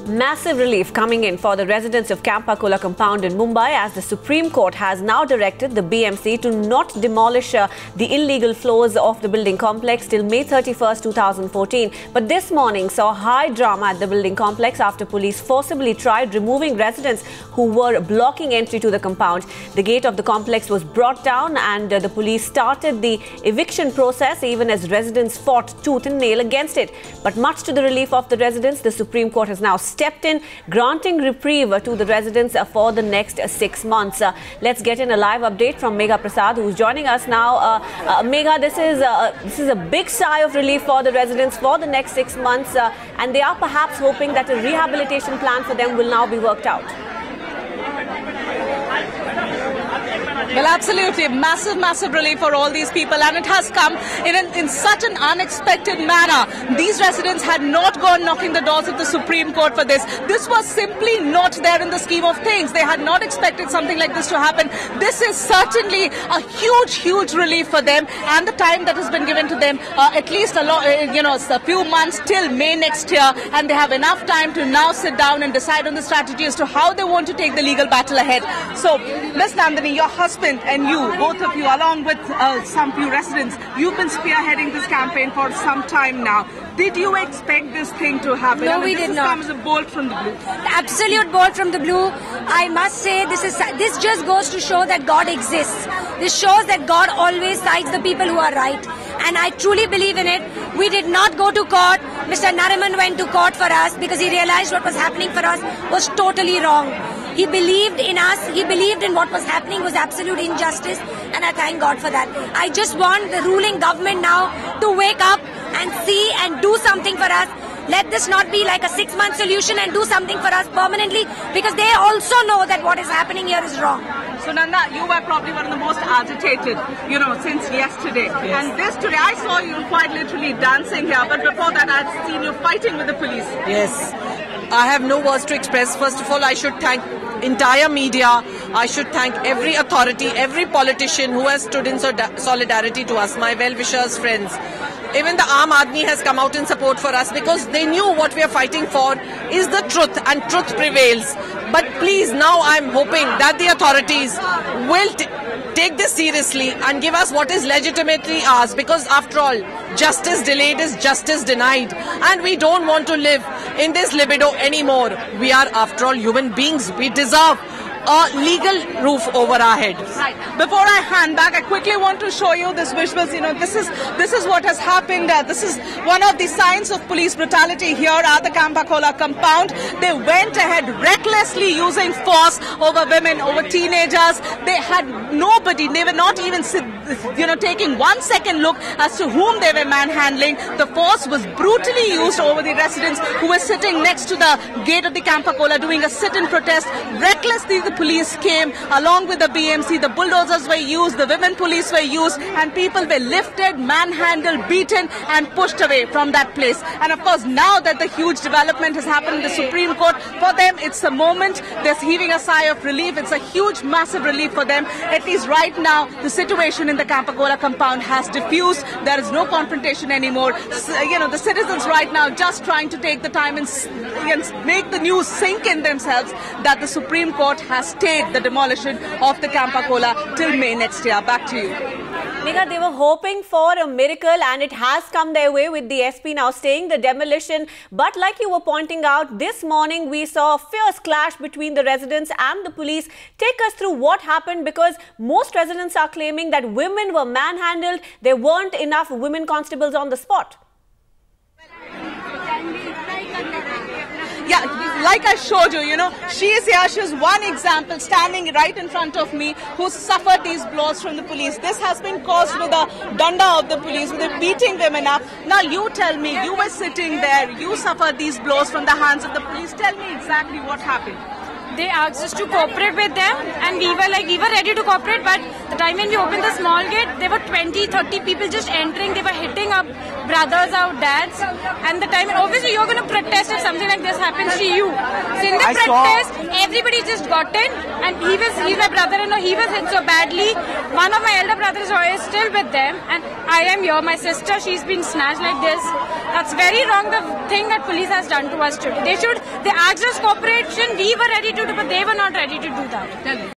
Massive relief coming in for the residents of Camp Akola compound in Mumbai as the Supreme Court has now directed the BMC to not demolish the illegal floors of the building complex till May 31st, 2014. But this morning saw high drama at the building complex after police forcibly tried removing residents who were blocking entry to the compound. The gate of the complex was brought down and the police started the eviction process even as residents fought tooth and nail against it. But much to the relief of the residents, the Supreme Court has now stepped in, granting reprieve to the residents for the next 6 months. Let's get in a live update from Megha Prasad, who's joining us now. Megha, this is a big sigh of relief for the residents for the next 6 months, and they are perhaps hoping that a rehabilitation plan for them will now be worked out. Well, absolutely. Massive relief for all these people, and it has come in such an unexpected manner. These residents had not gone knocking the doors of the Supreme Court for this. This was simply not there in the scheme of things. They had not expected something like this to happen. This is certainly a huge relief for them, and the time that has been given to them, at least a few months till May next year, and they have enough time to now sit down and decide on the strategy as to how they want to take the legal battle ahead. So, Ms. Nandini, your husband and you, both of you, along with some few residents, you've been spearheading this campaign for some time now. Did you expect this thing to happen? No, we did not. This comes a bolt from the blue. Absolute bolt from the blue. I must say, this just goes to show that God exists. This shows that God always sides the people who are right. And I truly believe in it. We did not go to court. Mr. Nariman went to court for us because he realized what was happening for us was totally wrong. He believed in us. He believed in what was happening was absolute injustice. And I thank God for that. I just want the ruling government now to wake up and see and do something for us. Let this not be like a 6-month solution and do something for us permanently, because they also know that what is happening here is wrong. So Nanda, you were probably one of the most agitated, since yesterday. Yes. And this today, I saw you quite literally dancing here, but before that I had seen you fighting with the police. Yes. I have no words to express. First of all, I should thank entire media. I should thank every authority, every politician who has stood in solidarity to us, my well-wishers, friends. Even the Aam Aadmi has come out in support for us because they knew what we are fighting for is the truth, and truth prevails. But please, now I'm hoping that the authorities will take this seriously and give us what is legitimately ours, because after all, justice delayed is justice denied, and we don't want to live in this libido anymore. We are, after all, human beings. We deserve a legal roof over our heads. Right. Before I hand back, I quickly want to show you this visuals. This is what has happened. This is one of the signs of police brutality here at the Camp Akola compound. They went ahead recklessly using force over women, over teenagers. They had nobody. They were not even taking 1 second look as to whom they were manhandling. The force was brutally used over the residents who were sitting next to the gate of the Camp Akola doing a sit-in protest. Recklessly, the police came along with the BMC. The bulldozers were used, the women police were used, and people were lifted, manhandled, beaten and pushed away from that place. And of course, now that the huge development has happened in the Supreme Court, for them it's a moment. They're heaving a sigh of relief. It's a huge, massive relief for them. At least right now, the situation in the Camp Akola compound has diffused. There is no confrontation anymore. The citizens right now just trying to take the time and make the news sink in themselves that the Supreme Court has stayed the demolition of the Camp Akola till May next year. Back to you. Megha, they were hoping for a miracle, and it has come their way with the SP now staying the demolition. But like you were pointing out, this morning we saw a fierce clash between the residents and the police. Take us through what happened, because most residents are claiming that women were manhandled. There weren't enough women constables on the spot. Yeah, like I showed you, she is here. She is one example standing right in front of me who suffered these blows from the police. This has been caused with the danda of the police, with the beating women up. Now you tell me, you were sitting there, you suffered these blows from the hands of the police. Tell me exactly what happened. They asked us to cooperate with them, and we were ready to cooperate, but the time when we opened the small gate, there were 20-30 people just entering. They were hitting our brothers, our dads, and the time, obviously you're going to protest if something like this happens to you. So in the protest, everybody just got in, and he's my brother-in-law, he was hit so badly. One of my elder brothers is still with them, and I am here. My sister, she's been snatched like this. That's very wrong, the thing that police has done to us today. They asked us cooperation, we were ready to do, but they were not ready to do that.